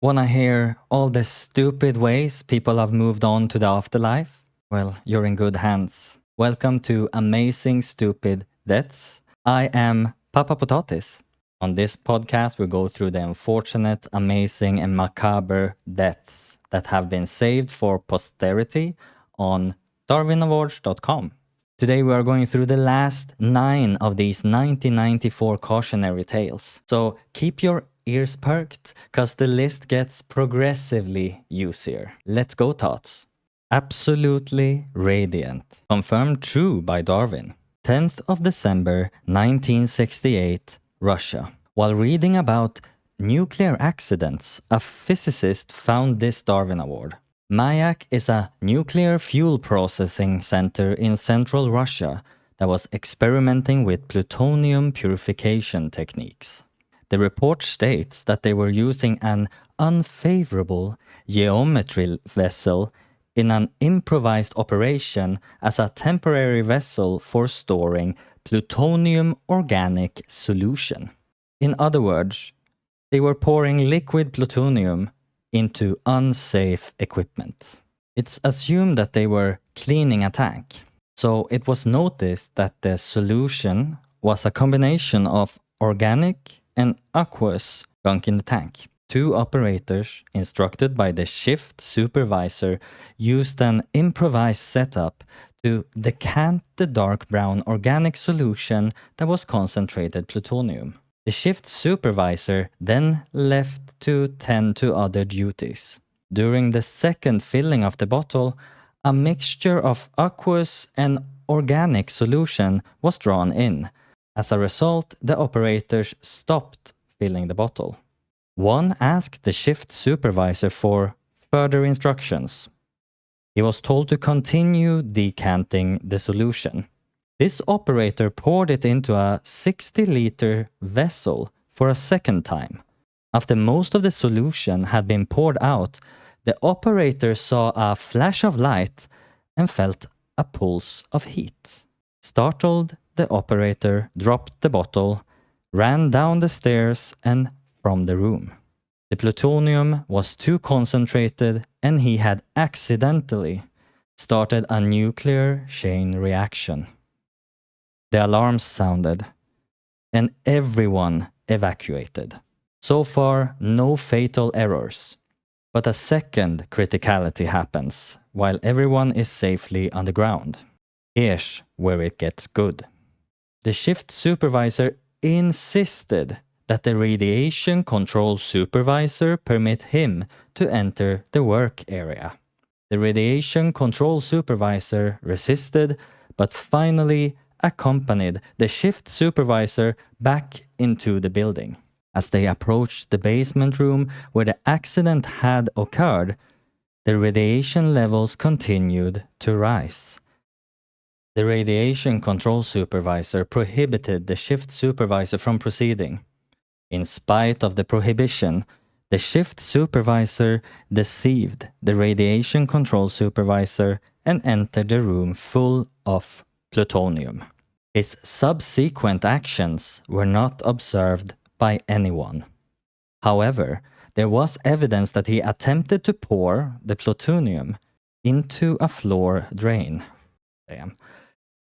Wanna hear all the stupid ways people have moved on to the afterlife? Well, you're in good hands. Welcome to Amazing Stupid Deaths. I am Papa Potatis. On this podcast, we go through the unfortunate, amazing, and macabre deaths that have been saved for posterity on darwinawards.com. Today we are going through the last 9 of these 1994 cautionary tales. So keep your ears perked, cause the list gets progressively juicier. Let's go, tots. Absolutely radiant. Confirmed true by Darwin. 10th of December 1968, Russia. While reading about nuclear accidents, a physicist found this Darwin Award. Mayak is a nuclear fuel processing center in central Russia that was experimenting with plutonium purification techniques. The report states that they were using an unfavorable geometry vessel in an improvised operation as a temporary vessel for storing plutonium organic solution. In other words, they were pouring liquid plutonium into unsafe equipment. It's assumed that they were cleaning a tank. So it was noticed that the solution was a combination of organic and aqueous gunk in the tank. 2 operators, instructed by the shift supervisor, used an improvised setup to decant the dark brown organic solution that was concentrated plutonium. The shift supervisor then left to tend to other duties. During the second filling of the bottle, a mixture of aqueous and organic solution was drawn in. As a result, the operators stopped filling the bottle. One asked the shift supervisor for further instructions. He was told to continue decanting the solution. This operator poured it into a 60-liter vessel for a second time. After most of the solution had been poured out, the operator saw a flash of light and felt a pulse of heat. Startled, the operator dropped the bottle, ran down the stairs and from the room. The plutonium was too concentrated and he had accidentally started a nuclear chain reaction. The alarms sounded and everyone evacuated. So far, no fatal errors. But a second criticality happens while everyone is safely underground. Here's where it gets good. The shift supervisor insisted that the radiation control supervisor permit him to enter the work area. The radiation control supervisor resisted, but finally accompanied the shift supervisor back into the building. As they approached the basement room where the accident had occurred, the radiation levels continued to rise. The radiation control supervisor prohibited the shift supervisor from proceeding. In spite of the prohibition, the shift supervisor deceived the radiation control supervisor and entered the room full of plutonium. His subsequent actions were not observed by anyone. However, there was evidence that he attempted to pour the plutonium into a floor drain.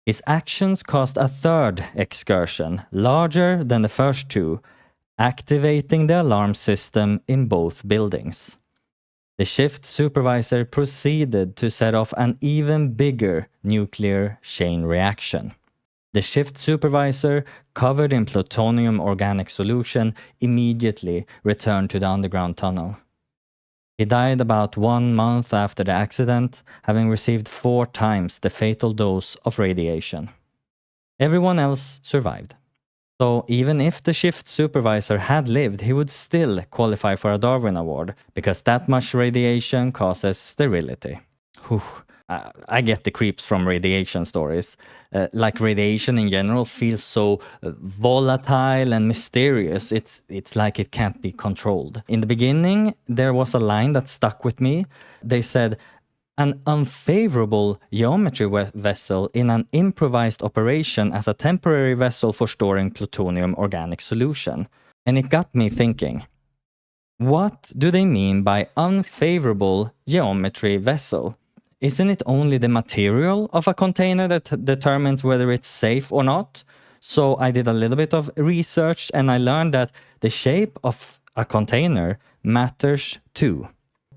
His actions caused a third excursion, larger than the first 2, activating the alarm system in both buildings. The shift supervisor proceeded to set off an even bigger nuclear chain reaction. The shift supervisor, covered in plutonium organic solution, immediately returned to the underground tunnel. He died about 1 month after the accident, having received 4 times the fatal dose of radiation. Everyone else survived. So even if the shift supervisor had lived, he would still qualify for a Darwin Award, because that much radiation causes sterility. Whew. I get the creeps from radiation stories. Like radiation in general feels so volatile and mysterious. It's like it can't be controlled. In the beginning, there was a line that stuck with me. They said, an unfavorable geometry vessel in an improvised operation as a temporary vessel for storing plutonium organic solution. And it got me thinking, What do they mean by unfavorable geometry vessel? Isn't it only the material of a container that determines whether it's safe or not? So I did a little bit of research and I learned that the shape of a container matters too.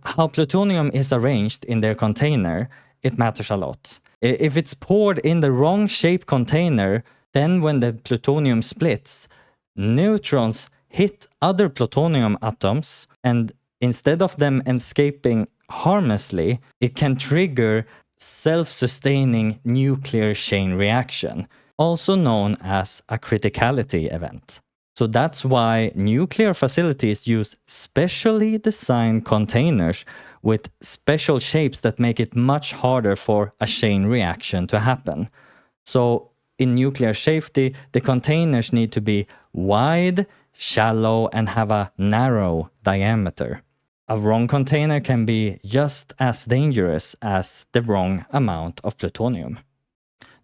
How plutonium is arranged in their container, it matters a lot. If it's poured in the wrong shaped container, then when the plutonium splits, neutrons hit other plutonium atoms, and instead of them escaping harmlessly, it can trigger self-sustaining nuclear chain reaction, also known as a criticality event. So that's why nuclear facilities use specially designed containers with special shapes that make it much harder for a chain reaction to happen. So in nuclear safety, the containers need to be wide, shallow, and have a narrow diameter. A wrong container can be just as dangerous as the wrong amount of plutonium.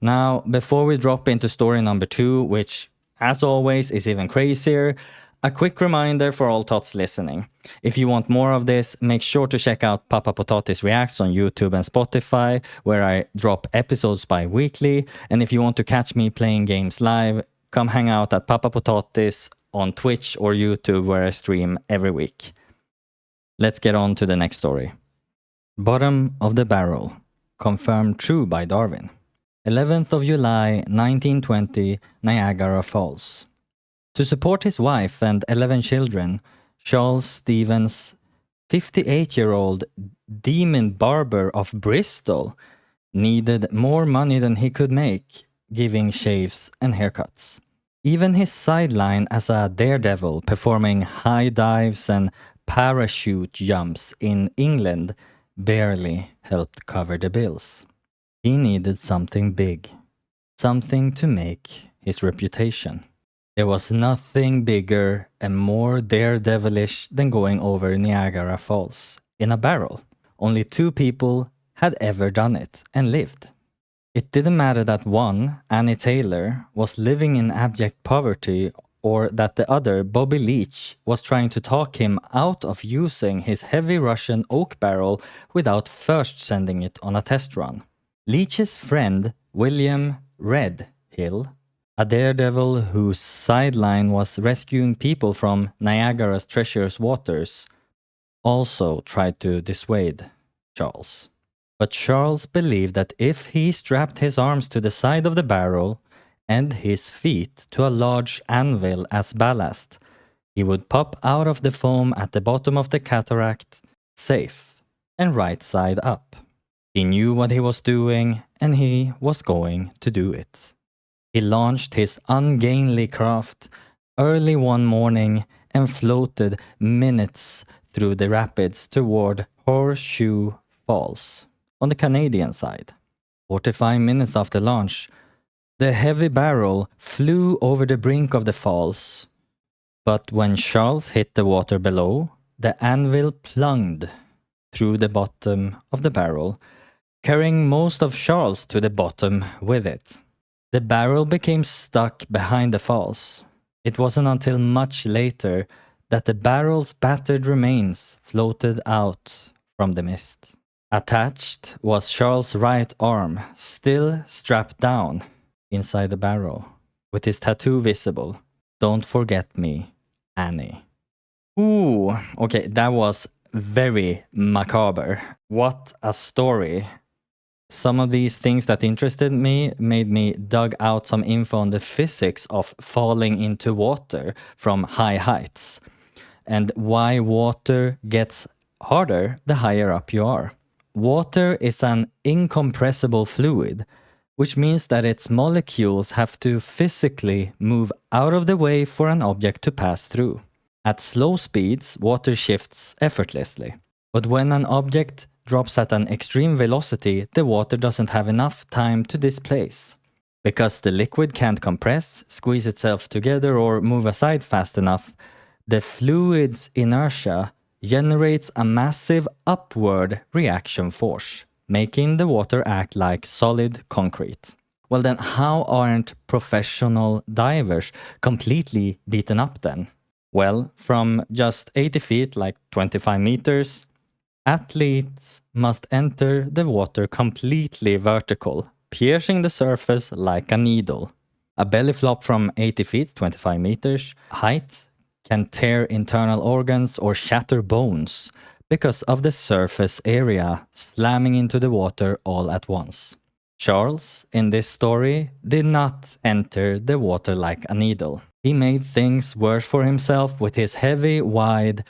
Now, before we drop into story number 2, which as always is even crazier, a quick reminder for all tots listening. If you want more of this, make sure to check out Papa Potatis Reacts on YouTube and Spotify, where I drop episodes bi-weekly. And if you want to catch me playing games live, come hang out at Papa Potatis on Twitch or YouTube, where I stream every week. Let's get on to the next story. Bottom of the barrel. Confirmed true by Darwin. 11th of July 1920, Niagara Falls. To support his wife and 11 children, Charles Stevens, 58-year-old demon barber of Bristol, needed more money than he could make, giving shaves and haircuts. Even his sideline as a daredevil performing high dives and parachute jumps in England barely helped cover the bills. He needed something big, something to make his reputation. There was nothing bigger and more daredevilish than going over Niagara Falls in a barrel. Only 2 people had ever done it and lived. It didn't matter that one, Annie Taylor, was living in abject poverty, or that the other, Bobby Leach, was trying to talk him out of using his heavy Russian oak barrel without first sending it on a test run. Leach's friend, William Red Hill, a daredevil whose sideline was rescuing people from Niagara's treacherous waters, also tried to dissuade Charles. But Charles believed that if he strapped his arms to the side of the barrel and his feet to a large anvil as ballast, he would pop out of the foam at the bottom of the cataract, safe and right side up. He knew what he was doing, and he was going to do it. He launched his ungainly craft early one morning and floated minutes through the rapids toward Horseshoe Falls on the Canadian side. 45 minutes after launch, the heavy barrel flew over the brink of the falls. But when Charles hit the water below, the anvil plunged through the bottom of the barrel, carrying most of Charles to the bottom with it. The barrel became stuck behind the falls. It wasn't until much later that the barrel's battered remains floated out from the mist. Attached was Charles' right arm, still strapped down inside the barrel, with his tattoo visible. "Don't forget me, Annie." Ooh, okay, that was very macabre. What a story. Some of these things that interested me made me dug out some info on the physics of falling into water from high heights and why water gets harder the higher up you are. Water is an incompressible fluid, which means that its molecules have to physically move out of the way for an object to pass through. At slow speeds, water shifts effortlessly. But when an object drops at an extreme velocity, the water doesn't have enough time to displace. Because the liquid can't compress, squeeze itself together, or move aside fast enough, the fluid's inertia generates a massive upward reaction force, making the water act like solid concrete. Well then, how aren't professional divers completely beaten up then? Well, from just 80 feet, like 25 meters, athletes must enter the water completely vertical, piercing the surface like a needle. A belly flop from 80 feet, 25 meters height, can tear internal organs or shatter bones because of the surface area slamming into the water all at once. Charles, in this story, did not enter the water like a needle. He made things worse for himself with his heavy, wide,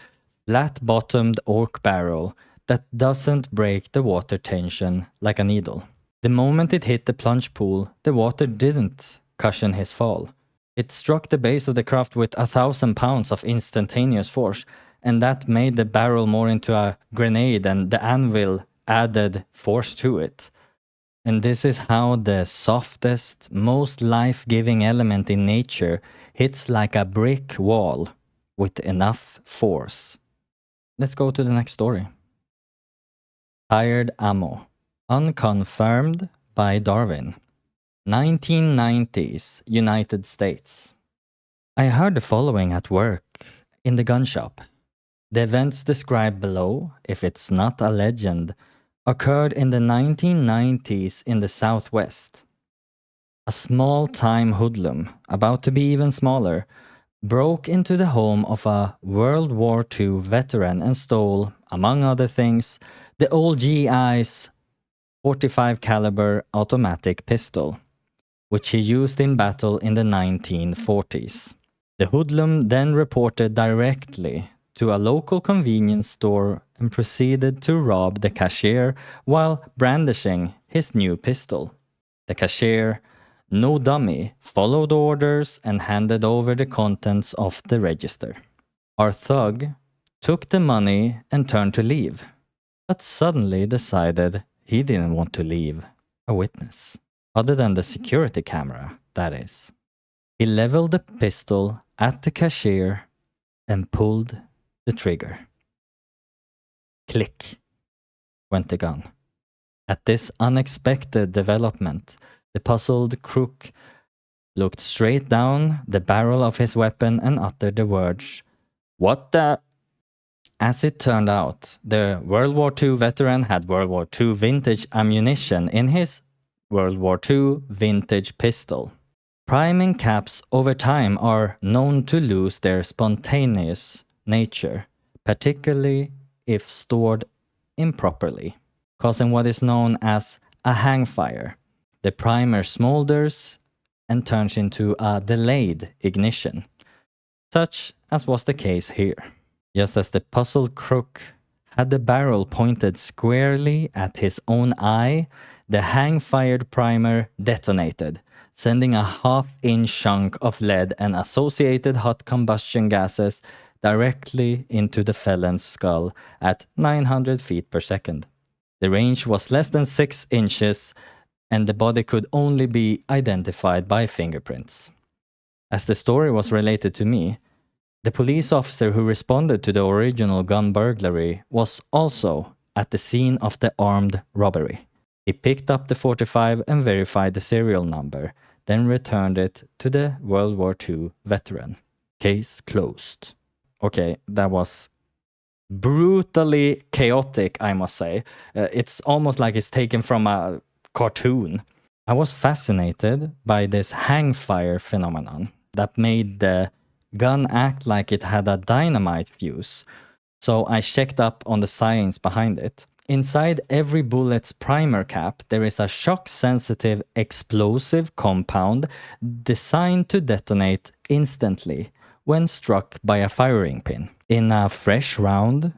flat-bottomed oak barrel that doesn't break the water tension like a needle. The moment it hit the plunge pool, the water didn't cushion his fall. It struck the base of the craft with 1,000 pounds of instantaneous force, and that made the barrel more into a grenade, and the anvil added force to it. And this is how the softest, most life-giving element in nature hits like a brick wall with enough force. Let's go to the next story. Tired ammo. Unconfirmed by Darwin. 1990s, United States. I heard the following at work in the gun shop. The events described below, if it's not a legend, occurred in the 1990s in the Southwest. A small-time hoodlum, about to be even smaller, broke into the home of a World War II veteran and stole, among other things, the old GI's .45 caliber automatic pistol, which he used in battle in the 1940s. The hoodlum then reported directly to a local convenience store and proceeded to rob the cashier while brandishing his new pistol. The cashier, no dummy, followed orders and handed over the contents of the register. Our thug took the money and turned to leave, but suddenly decided he didn't want to leave a witness, other than the security camera, that is. He leveled the pistol at the cashier and pulled the trigger. Click went the gun. At this unexpected development, the puzzled crook looked straight down the barrel of his weapon and uttered the words, "What the?" As it turned out, the World War II veteran had World War II vintage ammunition in his World War II vintage pistol. Priming caps over time are known to lose their spontaneous nature, particularly if stored improperly, causing what is known as a hang fire. The primer smolders and turns into a delayed ignition, such as was the case here. Just as the puzzled crook had the barrel pointed squarely at his own eye, the hang-fired primer detonated, sending a half-inch chunk of lead and associated hot combustion gases directly into the felon's skull at 900 feet per second. The range was less than 6 inches, and the body could only be identified by fingerprints. As the story was related to me, the police officer who responded to the original gun burglary was also at the scene of the armed robbery. He picked up the .45 and verified the serial number, then returned it to the World War II veteran. Case closed. Okay, that was brutally chaotic, I must say. It's almost like it's taken from a cartoon. I was fascinated by this hang fire phenomenon that made the gun act like it had a dynamite fuse, so I checked up on the science behind it. Inside every bullet's primer cap, there is a shock-sensitive explosive compound designed to detonate instantly when struck by a firing pin. In a fresh round,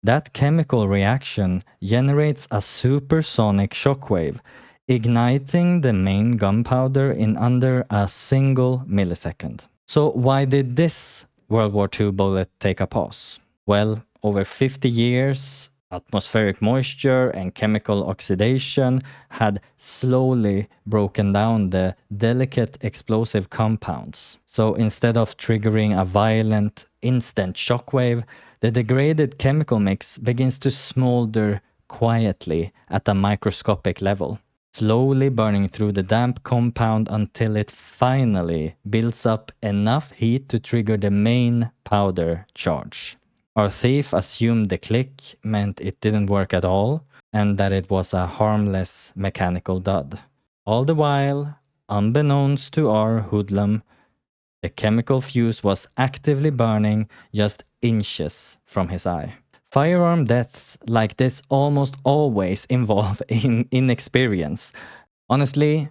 that chemical reaction generates a supersonic shockwave, igniting the main gunpowder in under a single millisecond. So why did this World War II bullet take a pause? Well, over 50 years, atmospheric moisture and chemical oxidation had slowly broken down the delicate explosive compounds. So instead of triggering a violent instant shockwave, the degraded chemical mix begins to smolder quietly at a microscopic level. slowly burning through the damp compound until it finally builds up enough heat to trigger the main powder charge. Our thief assumed the click meant it didn't work at all, and that it was a harmless mechanical dud. All the while, unbeknownst to our hoodlum, the chemical fuse was actively burning just inches from his eye. Firearm deaths like this almost always involve inexperience. Honestly,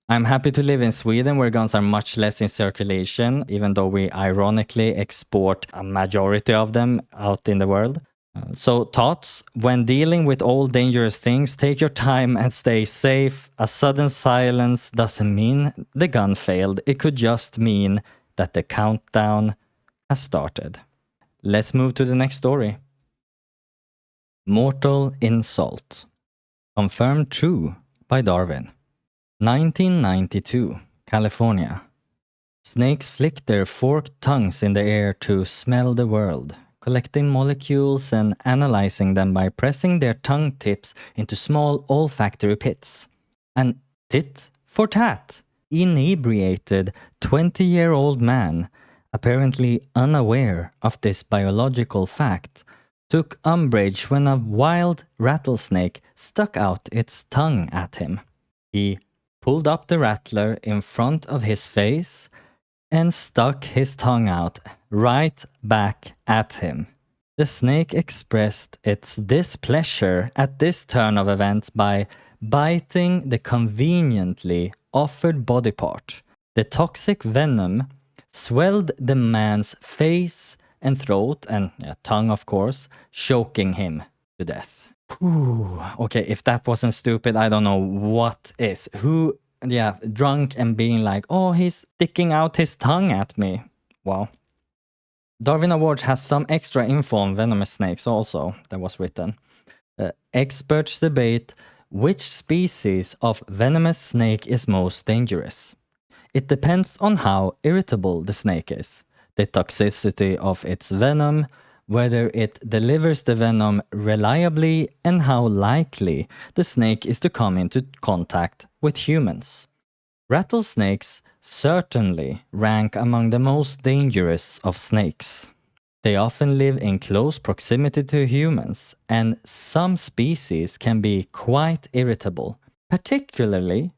I'm happy to live in Sweden where guns are much less in circulation, even though we ironically export a majority of them out in the world. So thoughts, when dealing with all dangerous things, take your time and stay safe. A sudden silence doesn't mean the gun failed. It could just mean that the countdown has started. Let's move to the next story. Mortal insult. Confirmed true by Darwin. 1992, California. Snakes flick their forked tongues in the air to smell the world, collecting molecules and analyzing them by pressing their tongue tips into small olfactory pits. And tit for tat, inebriated 20-year-old man, apparently unaware of this biological fact, took umbrage when a wild rattlesnake stuck out its tongue at him. He pulled up the rattler in front of his face and stuck his tongue out right back at him. The snake expressed its displeasure at this turn of events by biting the conveniently offered body part. The toxic venom swelled the man's face and throat and tongue, of course, choking him to death. Whew. Okay, if that wasn't stupid, I don't know what is. Who, drunk and being like, oh, he's sticking out his tongue at me. Wow. Darwin Awards has some extra info on venomous snakes also that was written. Experts debate which species of venomous snake is most dangerous. It depends on how irritable the snake is, the toxicity of its venom, whether it delivers the venom reliably, and how likely the snake is to come into contact with humans. Rattlesnakes certainly rank among the most dangerous of snakes. They often live in close proximity to humans, and some species can be quite irritable, particularly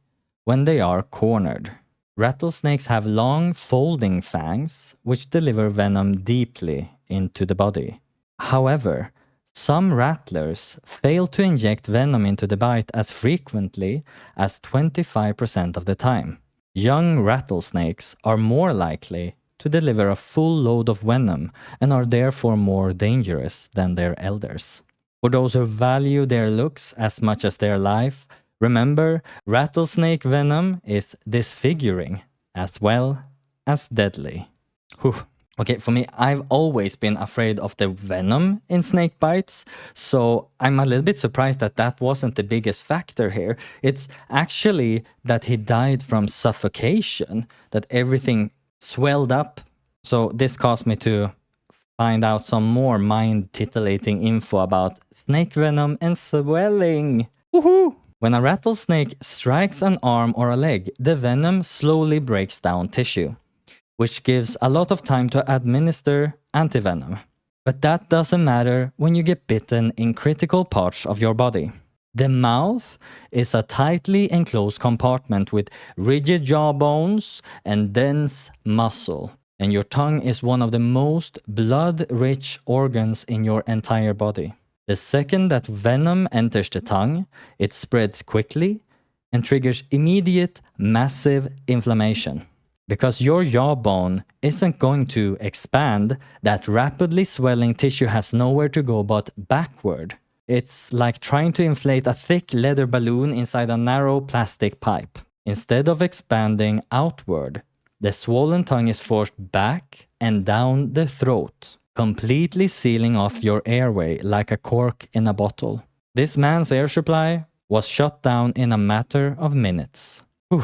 when they are cornered. Rattlesnakes have long folding fangs, which deliver venom deeply into the body. However, some rattlers fail to inject venom into the bite as frequently as 25% of the time. Young rattlesnakes are more likely to deliver a full load of venom and are therefore more dangerous than their elders. For those who value their looks as much as their life, remember, rattlesnake venom is disfiguring as well as deadly. Whew. Okay, for me, I've always been afraid of the venom in snake bites, so I'm a little bit surprised that that wasn't the biggest factor here. It's actually that he died from suffocation, that everything swelled up. So this caused me to find out some more mind-titillating info about snake venom and swelling. Woohoo! When a rattlesnake strikes an arm or a leg, the venom slowly breaks down tissue, which gives a lot of time to administer antivenom. But that doesn't matter when you get bitten in critical parts of your body. The mouth is a tightly enclosed compartment with rigid jaw bones and dense muscle, and your tongue is one of the most blood-rich organs in your entire body. The second that venom enters the tongue, it spreads quickly and triggers immediate massive inflammation. Because your jawbone isn't going to expand, that rapidly swelling tissue has nowhere to go but backward. It's like trying to inflate a thick leather balloon inside a narrow plastic pipe. Instead of expanding outward, the swollen tongue is forced back and down the throat, completely sealing off your airway like a cork in a bottle. This man's air supply was shut down in a matter of minutes. Whew.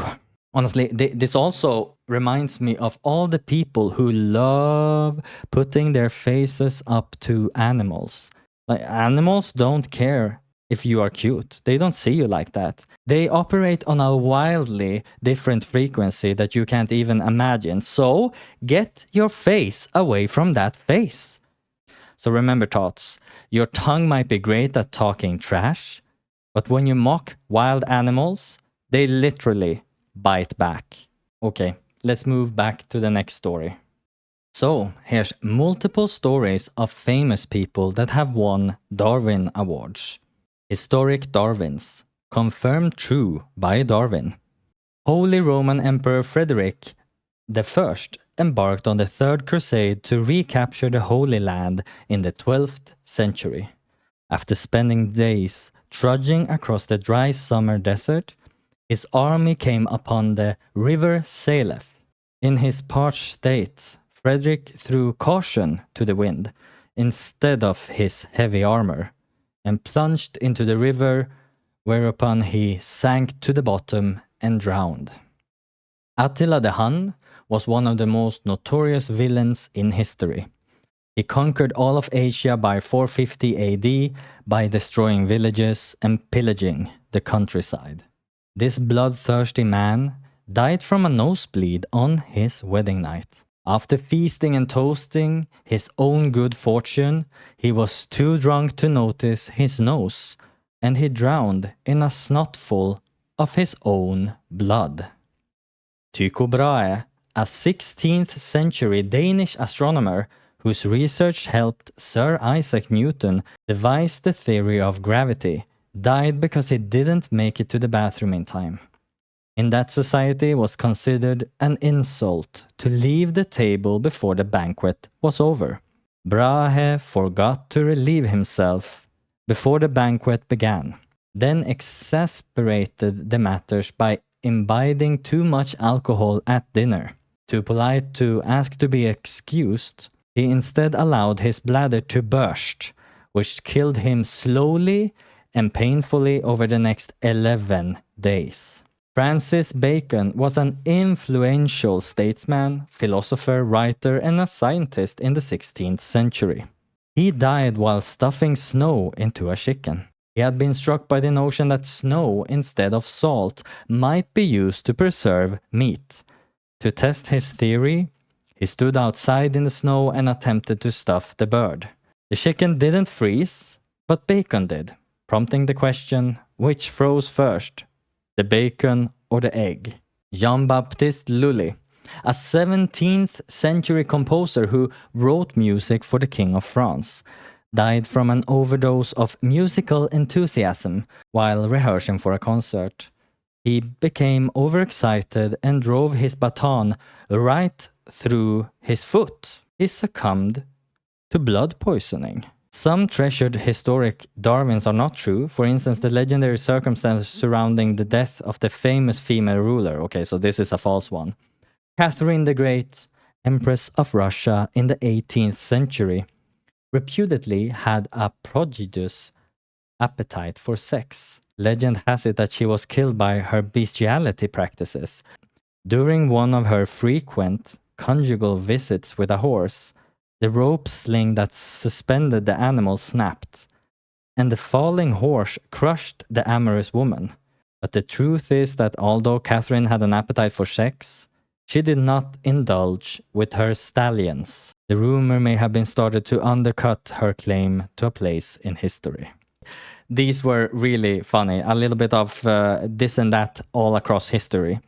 Honestly, this also reminds me of all the people who love putting their faces up to animals. Like, animals don't care if you are cute. They don't see you like that. They operate on a wildly different frequency that you can't even imagine. So get your face away from that face. So remember, tots, your tongue might be great at talking trash, but when you mock wild animals, they literally bite back. Okay, let's move back to the next story. So, here's multiple stories of famous people that have won Darwin Awards. Historic Darwins, confirmed true by Darwin. Holy Roman Emperor Frederick I embarked on the Third Crusade to recapture the Holy Land in the 12th century. After spending days trudging across the dry summer desert, his army came upon the river Salef. In his parched state, Frederick threw caution to the wind instead of his heavy armor and plunged into the river, whereupon he sank to the bottom and drowned. Attila the Hun was one of the most notorious villains in history. He conquered all of Asia by 450 AD by destroying villages and pillaging the countryside. This bloodthirsty man died from a nosebleed on his wedding night. After feasting and toasting his own good fortune, he was too drunk to notice his nose, and he drowned in a snotful of his own blood. Tycho Brahe, a 16th century Danish astronomer whose research helped Sir Isaac Newton devise the theory of gravity, died because he didn't make it to the bathroom in time. In that society, it was considered an insult to leave the table before the banquet was over. Brahe forgot to relieve himself before the banquet began, then exasperated the matters by imbibing too much alcohol at dinner. Too polite to ask to be excused, he instead allowed his bladder to burst, which killed him slowly and painfully over the next 11 days. Francis Bacon was an influential statesman, philosopher, writer, and a scientist in the 16th century. He died while stuffing snow into a chicken. He had been struck by the notion that snow instead of salt might be used to preserve meat. To test his theory, he stood outside in the snow and attempted to stuff the bird. The chicken didn't freeze, but bacon did, prompting the question, which froze first, the bacon or the egg? Jean-Baptiste Lully, a 17th century composer who wrote music for the King of France, died from an overdose of musical enthusiasm while rehearsing for a concert. He became overexcited and drove his baton right through his foot. He succumbed to blood poisoning. Some treasured historic Darwins are not true. For instance, the legendary circumstances surrounding the death of the famous female ruler. Okay, so this is a false one. Catherine the Great, Empress of Russia in the 18th century, reputedly had a prodigious appetite for sex. Legend has it that she was killed by her bestiality practices. During one of her frequent conjugal visits with a horse, the rope sling that suspended the animal snapped, and the falling horse crushed the amorous woman. But the truth is that although Catherine had an appetite for sex, she did not indulge with her stallions. The rumor may have been started to undercut her claim to a place in history. These were really funny, a little bit of this and that all across history.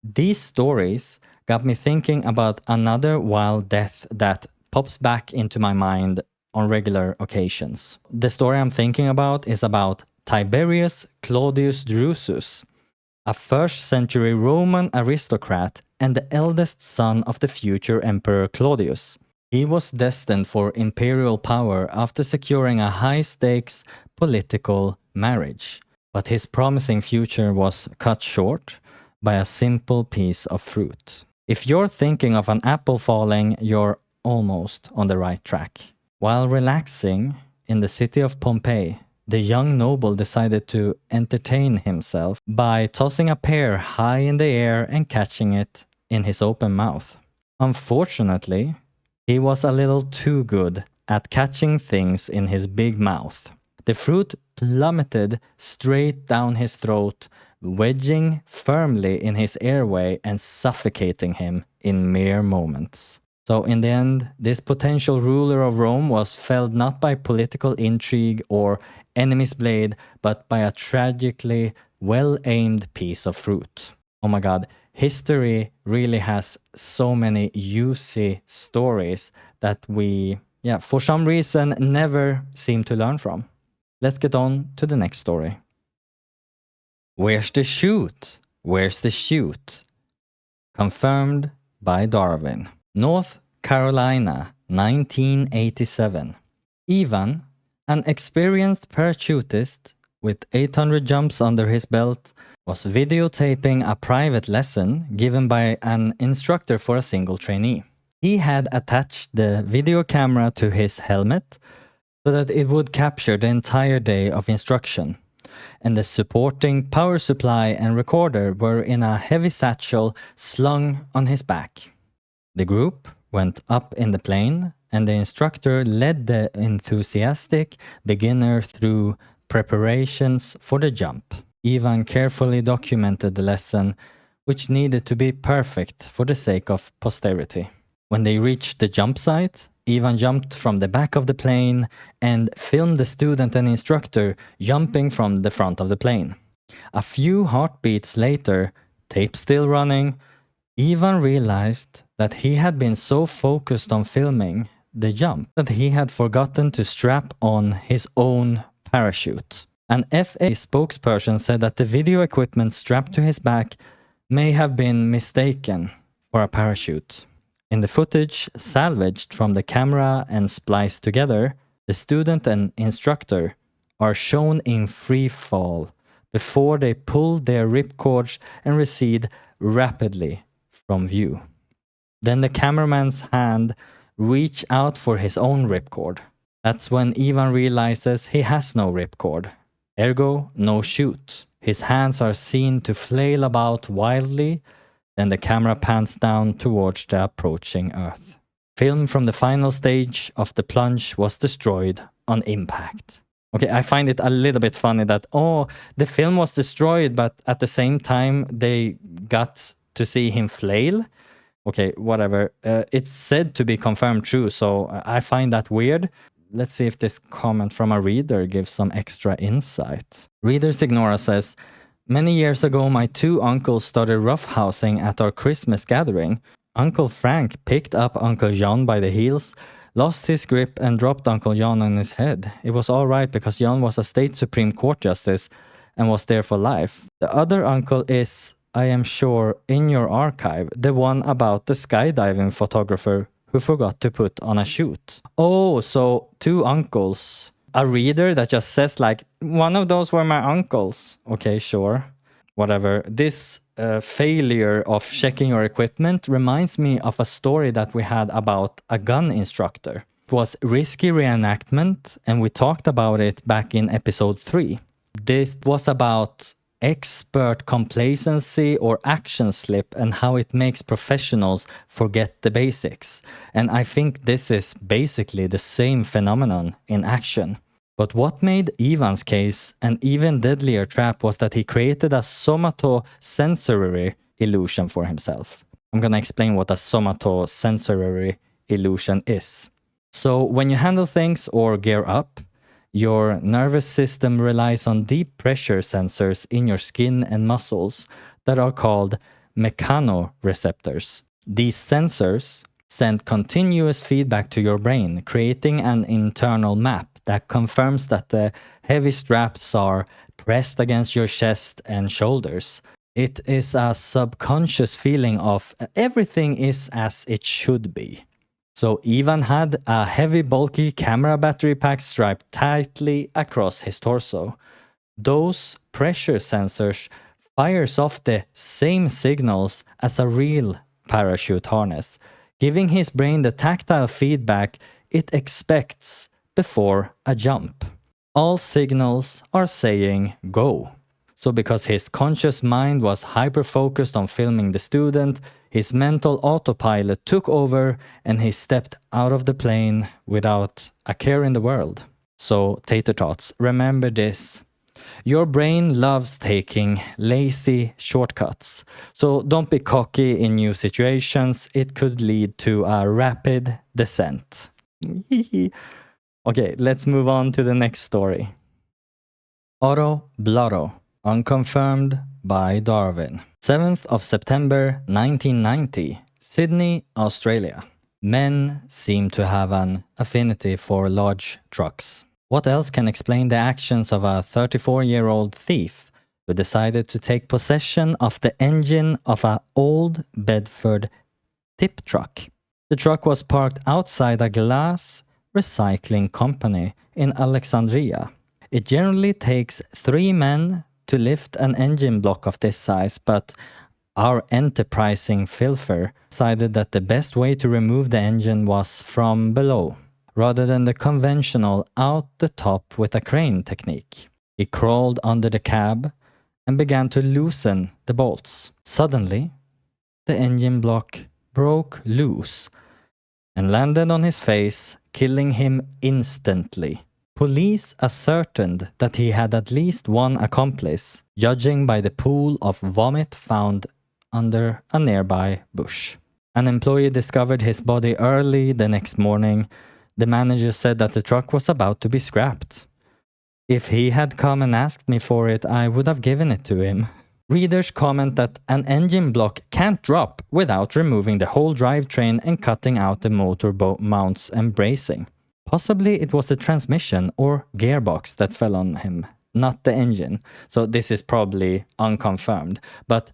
These stories got me thinking about another wild death that pops back into my mind on regular occasions. The story I'm thinking about is about Tiberius Claudius Drusus, a 1st century Roman aristocrat and the eldest son of the future Emperor Claudius. He was destined for imperial power after securing a high-stakes political marriage, but his promising future was cut short by a simple piece of fruit. If you're thinking of an apple falling, you're almost on the right track. While relaxing in the city of Pompeii, the young noble decided to entertain himself by tossing a pear high in the air and catching it in his open mouth. Unfortunately, he was a little too good at catching things in his big mouth. The fruit plummeted straight down his throat, wedging firmly in his airway and suffocating him in mere moments. So in the end, this potential ruler of Rome was felled not by political intrigue or enemy's blade, but by a tragically well-aimed piece of fruit. Oh my god, history really has so many juicy stories that we, for some reason, never seem to learn from. Let's get on to the next story. Where's the chute? Where's the chute? Confirmed by Darwin. North Carolina, 1987. Ivan, an experienced parachutist with 800 jumps under his belt, was videotaping a private lesson given by an instructor for a single trainee. He had attached the video camera to his helmet so that it would capture the entire day of instruction, and the supporting power supply and recorder were in a heavy satchel slung on his back. The group went up in the plane, and the instructor led the enthusiastic beginner through preparations for the jump. Ivan carefully documented the lesson, which needed to be perfect for the sake of posterity. When they reached the jump site, Ivan jumped from the back of the plane and filmed the student and instructor jumping from the front of the plane. A few heartbeats later, tape still running, Ivan realized that he had been so focused on filming the jump that he had forgotten to strap on his own parachute. An FAA spokesperson said that the video equipment strapped to his back may have been mistaken for a parachute. In the footage salvaged from the camera and spliced together, the student and instructor are shown in free fall before they pull their ripcords and recede rapidly from view. Then the cameraman's hand reaches out for his own ripcord. That's when Ivan realizes he has no ripcord, ergo no chute. His hands are seen to flail about wildly, then the camera pans down towards the approaching Earth. Film from the final stage of the plunge was destroyed on impact. Okay, I find it a little bit funny that, the film was destroyed, but at the same time they got to see him flail. Okay, whatever. It's said to be confirmed true, so I find that weird. Let's see if this comment from a reader gives some extra insight. Reader Signora says, "Many years ago, my two uncles started roughhousing at our Christmas gathering. Uncle Frank picked up Uncle John by the heels, lost his grip and dropped Uncle John on his head. It was all right because John was a state Supreme Court justice and was there for life. The other uncle is, I am sure, in your archive, the one about the skydiving photographer who forgot to put on a chute." Oh, so two uncles. A reader that just says like, one of those were my uncles. Okay, sure. Whatever. This failure of checking your equipment reminds me of a story that we had about a gun instructor. It was risky reenactment, and we talked about it back in episode 3. This was about expert complacency or action slip and how it makes professionals forget the basics. And I think this is basically the same phenomenon in action. But what made Ivan's case an even deadlier trap was that he created a somatosensory illusion for himself. I'm gonna explain what a somatosensory illusion is. So when you handle things or gear up, your nervous system relies on deep pressure sensors in your skin and muscles that are called mechanoreceptors. These sensors send continuous feedback to your brain, creating an internal map that confirms that the heavy straps are pressed against your chest and shoulders. It is a subconscious feeling of everything is as it should be. So Ivan had a heavy, bulky camera battery pack strapped tightly across his torso. Those pressure sensors fires off the same signals as a real parachute harness, giving his brain the tactile feedback it expects before a jump. All signals are saying go. So because his conscious mind was hyper-focused on filming the student, his mental autopilot took over and he stepped out of the plane without a care in the world. So, tater tots, remember this. Your brain loves taking lazy shortcuts. So don't be cocky in new situations. It could lead to a rapid descent. Okay, let's move on to the next story. Blotto, unconfirmed by Darwin. 7th of September 1990, Sydney, Australia. Men seem to have an affinity for large trucks. What else can explain the actions of a 34-year-old thief who decided to take possession of the engine of an old Bedford tip truck? The truck was parked outside a glass recycling company in Alexandria. It generally takes 3 men to lift an engine block of this size, but our enterprising filfer decided that the best way to remove the engine was from below, rather than the conventional out the top with a crane technique. He crawled under the cab and began to loosen the bolts. Suddenly, the engine block broke loose and landed on his face, killing him instantly. Police ascertained that he had at least one accomplice, judging by the pool of vomit found under a nearby bush. An employee discovered his body early the next morning. The manager said that the truck was about to be scrapped. If he had come and asked me for it, I would have given it to him. Readers comment that an engine block can't drop without removing the whole drivetrain and cutting out the motor mounts and bracing. Possibly it was the transmission or gearbox that fell on him, not the engine. So this is probably unconfirmed, but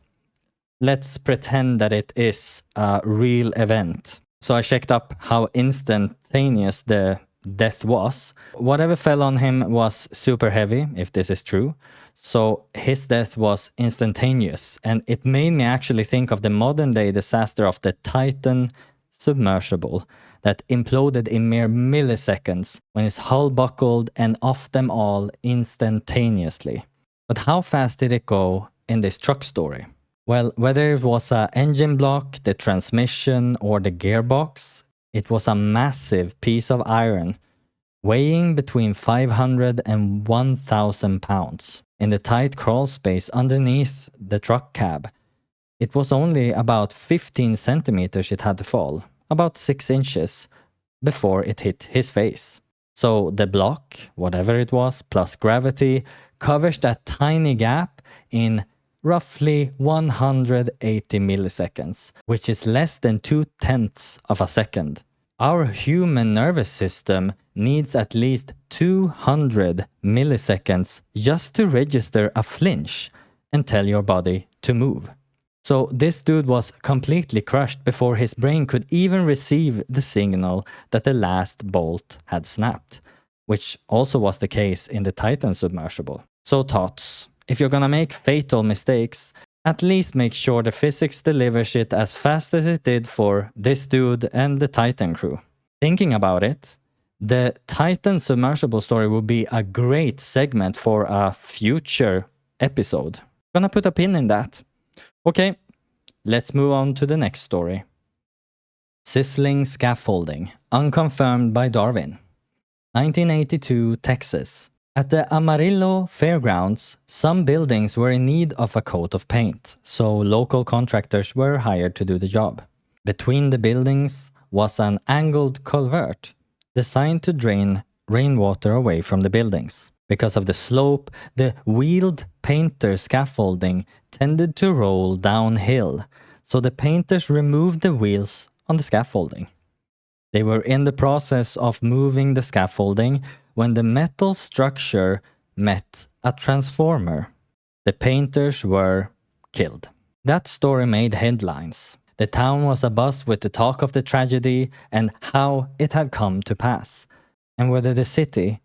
let's pretend that it is a real event. So I checked up how instantaneous the death was. Whatever fell on him was super heavy, if this is true. So his death was instantaneous. And it made me actually think of the modern day disaster of the Titan submersible that imploded in mere milliseconds when its hull buckled and off them all instantaneously. But how fast did it go in this truck story? Well, whether it was an engine block, the transmission, or the gearbox, it was a massive piece of iron weighing between 500 and 1,000 pounds. In the tight crawl space underneath the truck cab, it was only about 15 centimeters it had to fall, about 6 inches, before it hit his face. So the block, whatever it was, plus gravity, covers that tiny gap in roughly 180 milliseconds, which is less than 0.2 of a second. Our human nervous system needs at least 200 milliseconds just to register a flinch and tell your body to move. So this dude was completely crushed before his brain could even receive the signal that the last bolt had snapped, which also was the case in the Titan submersible. So tots, if you're gonna make fatal mistakes, at least make sure the physics delivers it as fast as it did for this dude and the Titan crew. Thinking about it, the Titan submersible story would be a great segment for a future episode. Gonna put a pin in that. Okay, let's move on to the next story. Sizzling Scaffolding, unconfirmed by Darwin. 1982, Texas. At the Amarillo Fairgrounds, some buildings were in need of a coat of paint, so local contractors were hired to do the job. Between the buildings was an angled culvert designed to drain rainwater away from the buildings. Because of the slope, the wheeled painter scaffolding tended to roll downhill, so the painters removed the wheels on the scaffolding. They were in the process of moving the scaffolding when the metal structure met a transformer. The painters were killed. That story made headlines. The town was abuzz with the talk of the tragedy and how it had come to pass, and whether the city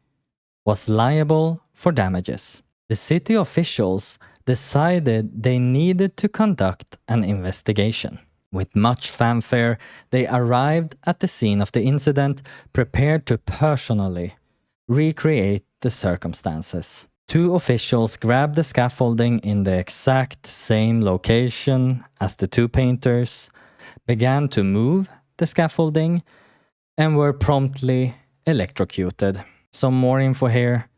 was liable for damages. The city officials decided they needed to conduct an investigation. With much fanfare, they arrived at the scene of the incident, prepared to personally recreate the circumstances. 2 officials grabbed the scaffolding in the exact same location as the 2 painters, began to move the scaffolding, and were promptly electrocuted. Some more info here.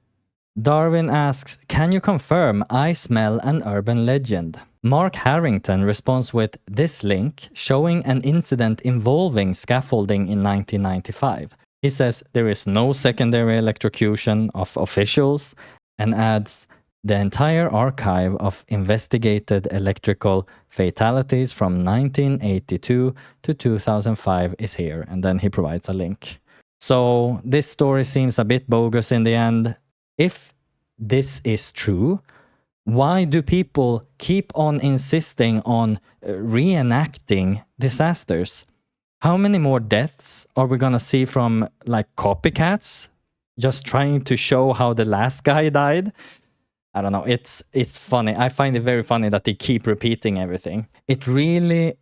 Darwin asks, can you confirm I smell an urban legend? Mark Harrington responds with this link showing an incident involving scaffolding in 1995. He says there is no secondary electrocution of officials and adds the entire archive of investigated electrical fatalities from 1982 to 2005 is here, and then he provides a link. So this story seems a bit bogus in the end. If this is true, why do people keep on insisting on reenacting disasters? How many more deaths are we gonna see from like copycats just trying to show how the last guy died? I don't know. It's funny. I find it very funny that they keep repeating everything. It really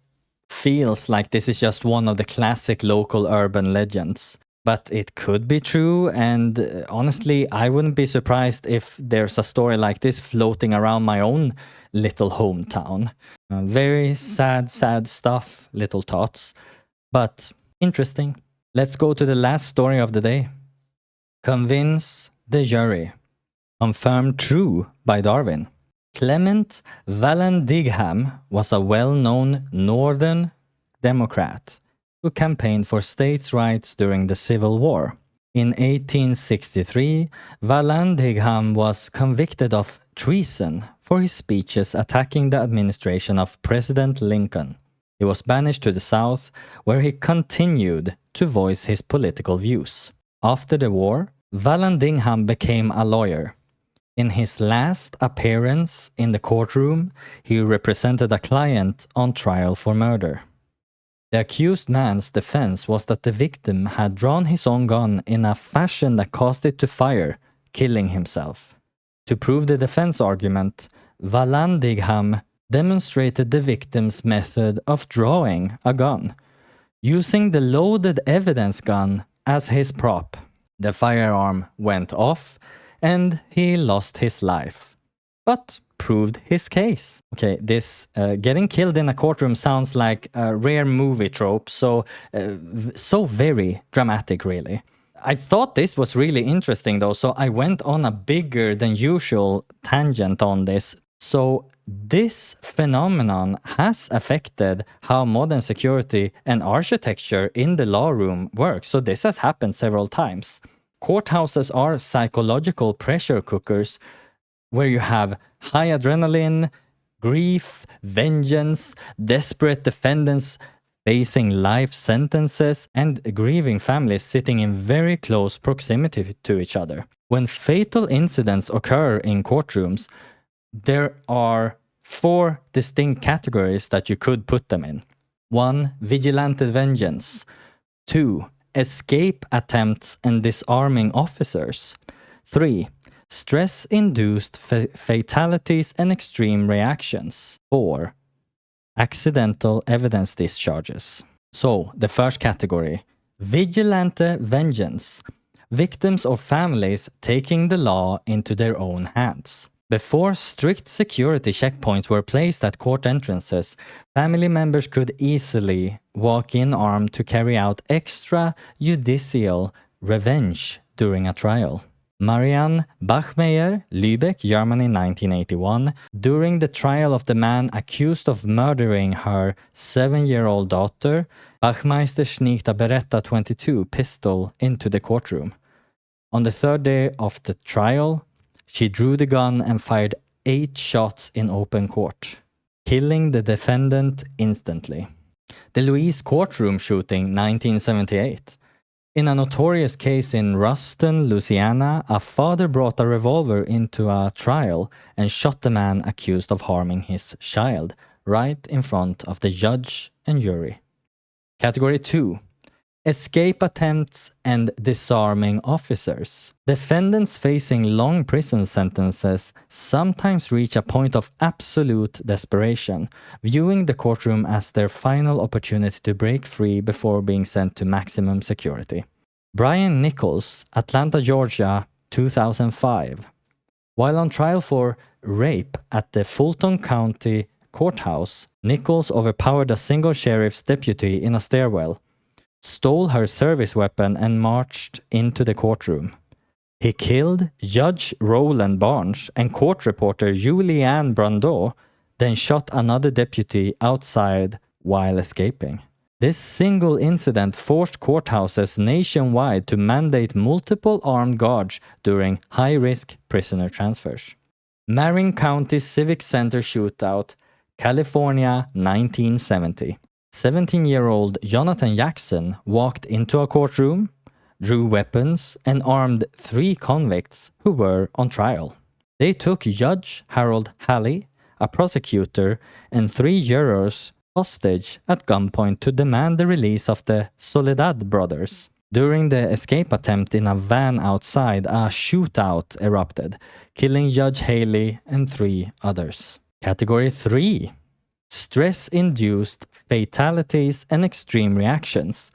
feels like this is just one of the classic local urban legends. But it could be true, and honestly, I wouldn't be surprised if there's a story like this floating around my own little hometown. Very sad stuff, little tots, but interesting. Let's go to the last story of the day. Convince the jury. Confirmed true by Darwin. Clement Vallandigham was a well-known Northern Democrat who campaigned for states' rights during the Civil War. In 1863, Vallandigham was convicted of treason for his speeches attacking the administration of President Lincoln. He was banished to the South, where he continued to voice his political views. After the war, Vallandigham became a lawyer. In his last appearance in the courtroom, he represented a client on trial for murder. The accused man's defense was that the victim had drawn his own gun in a fashion that caused it to fire, killing himself. To prove the defense argument, Vallandigham demonstrated the victim's method of drawing a gun, using the loaded evidence gun as his prop. The firearm went off, and he lost his life, but proved his case. Okay, this getting killed in a courtroom sounds like a rare movie trope, so very dramatic, really. I thought this was really interesting, though, so I went on a bigger than usual tangent on this. So this phenomenon has affected how modern security and architecture in the law room works. So this has happened several times. Courthouses are psychological pressure cookers where you have high adrenaline, grief, vengeance, desperate defendants facing life sentences, and grieving families sitting in very close proximity to each other. When fatal incidents occur in courtrooms, there are 4 distinct categories that you could put them in. 1. Vigilante vengeance. 2. Escape attempts and disarming officers. 3. Stress-induced fatalities and extreme reactions. 4. Accidental evidence discharges. So, the first category. Vigilante vengeance. Victims or families taking the law into their own hands. Before strict security checkpoints were placed at court entrances, family members could easily walk in armed to carry out extrajudicial revenge during a trial. Marianne Bachmeier, Lübeck, Germany, 1981, during the trial of the man accused of murdering her 7-year-old daughter, Bachmeister sneaked a Beretta 22 pistol into the courtroom. On the 3rd day of the trial, she drew the gun and fired 8 shots in open court, killing the defendant instantly. The Louise courtroom shooting, 1978. In a notorious case in Ruston, Louisiana, a father brought a revolver into a trial and shot the man accused of harming his child right in front of the judge and jury. Category 2. Escape attempts and disarming officers. Defendants facing long prison sentences sometimes reach a point of absolute desperation, viewing the courtroom as their final opportunity to break free before being sent to maximum security. Brian Nichols, Atlanta, Georgia, 2005. While on trial for rape at the Fulton County Courthouse, Nichols overpowered a single sheriff's deputy in a stairwell, stole her service weapon, and marched into the courtroom. He killed Judge Roland Barnes and court reporter Julianne Brandot, then shot another deputy outside while escaping. This single incident forced courthouses nationwide to mandate multiple armed guards during high-risk prisoner transfers. Marin County Civic Center shootout, California, 1970. 17-year-old Jonathan Jackson walked into a courtroom, drew weapons, and armed 3 convicts who were on trial. They took Judge Harold Halley, a prosecutor, and 3 jurors hostage at gunpoint to demand the release of the Soledad brothers. During the escape attempt in a van outside, a shootout erupted, killing Judge Haley and 3 others. Category 3. Stress-induced fatalities and extreme reactions.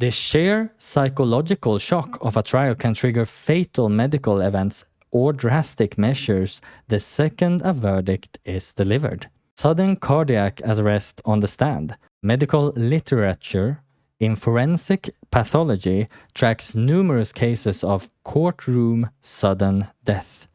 The sheer psychological shock of a trial can trigger fatal medical events or drastic measures the second a verdict is delivered. Sudden cardiac arrest on the stand. Medical literature in forensic pathology tracks numerous cases of courtroom sudden death,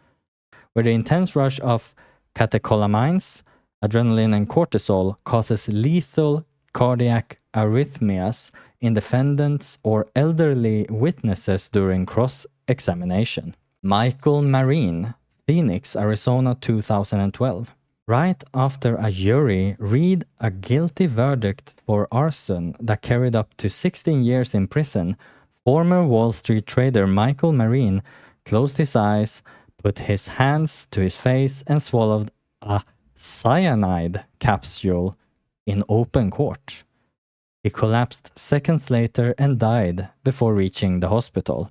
where the intense rush of catecholamines, adrenaline and cortisol causes lethal cardiac arrhythmias in defendants or elderly witnesses during cross-examination. Michael Marine, Phoenix, Arizona, 2012. Right after a jury read a guilty verdict for arson that carried up to 16 years in prison, former Wall Street trader Michael Marine closed his eyes, put his hands to his face, and swallowed a cyanide capsule in open court. He collapsed seconds later and died before reaching the hospital.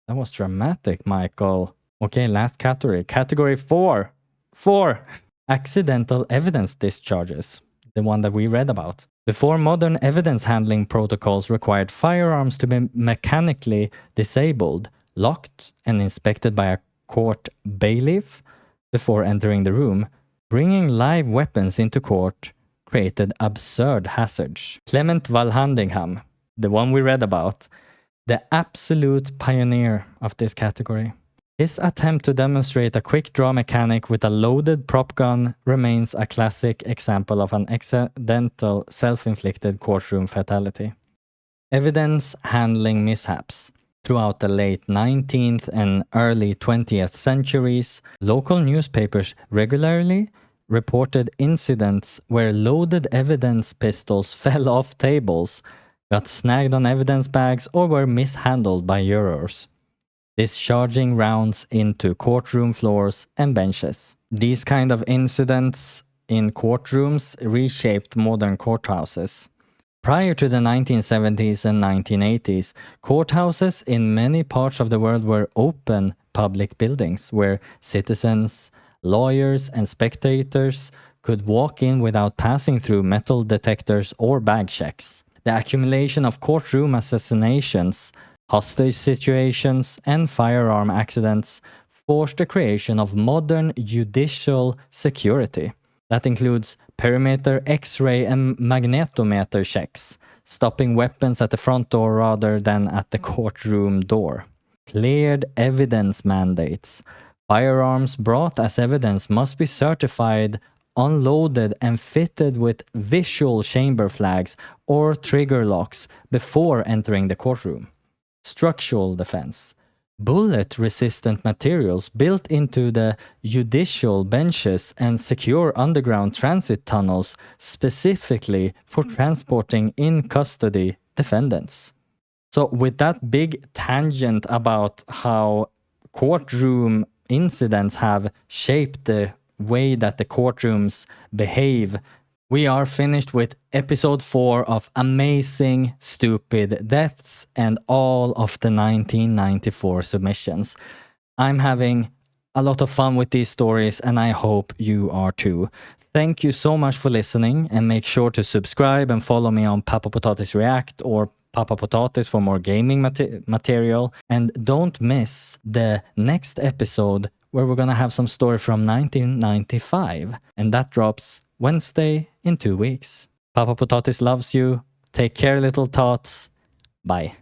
That was dramatic, Michael. Okay, last category. Category 4. 4. Accidental evidence discharges. The one that we read about. Before, modern evidence handling protocols required firearms to be mechanically disabled, locked, and inspected by a court bailiff before entering the room. Bringing live weapons into court created absurd hazards. Clement Vallandigham, the one we read about, the absolute pioneer of this category. His attempt to demonstrate a quick draw mechanic with a loaded prop gun remains a classic example of an accidental self-inflicted courtroom fatality. Evidence handling mishaps. Throughout the late 19th and early 20th centuries, local newspapers regularly reported incidents where loaded evidence pistols fell off tables, got snagged on evidence bags, or were mishandled by jurors, discharging rounds into courtroom floors and benches. These kind of incidents in courtrooms reshaped modern courthouses. Prior to the 1970s and 1980s, courthouses in many parts of the world were open public buildings where citizens, lawyers, and spectators could walk in without passing through metal detectors or bag checks. The accumulation of courtroom assassinations, hostage situations, and firearm accidents forced the creation of modern judicial security. That includes perimeter, X-ray, and magnetometer checks, stopping weapons at the front door rather than at the courtroom door. Cleared evidence mandates. Firearms brought as evidence must be certified, unloaded, and fitted with visual chamber flags or trigger locks before entering the courtroom. Structural defense. Bullet-resistant materials built into the judicial benches and secure underground transit tunnels specifically for transporting in-custody defendants. So with that big tangent about how courtroom incidents have shaped the way that the courtrooms behave, we are finished with episode 4 of Amazing Stupid Deaths and all of the 1994 submissions. I'm having a lot of fun with these stories, and I hope you are too. Thank you so much for listening, and make sure to subscribe and follow me on Papa Potatis React or Papa Potatis for more gaming material. And don't miss the next episode where we're gonna have some story from 1995, and that drops Wednesday in 2 weeks. Papa Potatis loves you. Take care, little tots. Bye.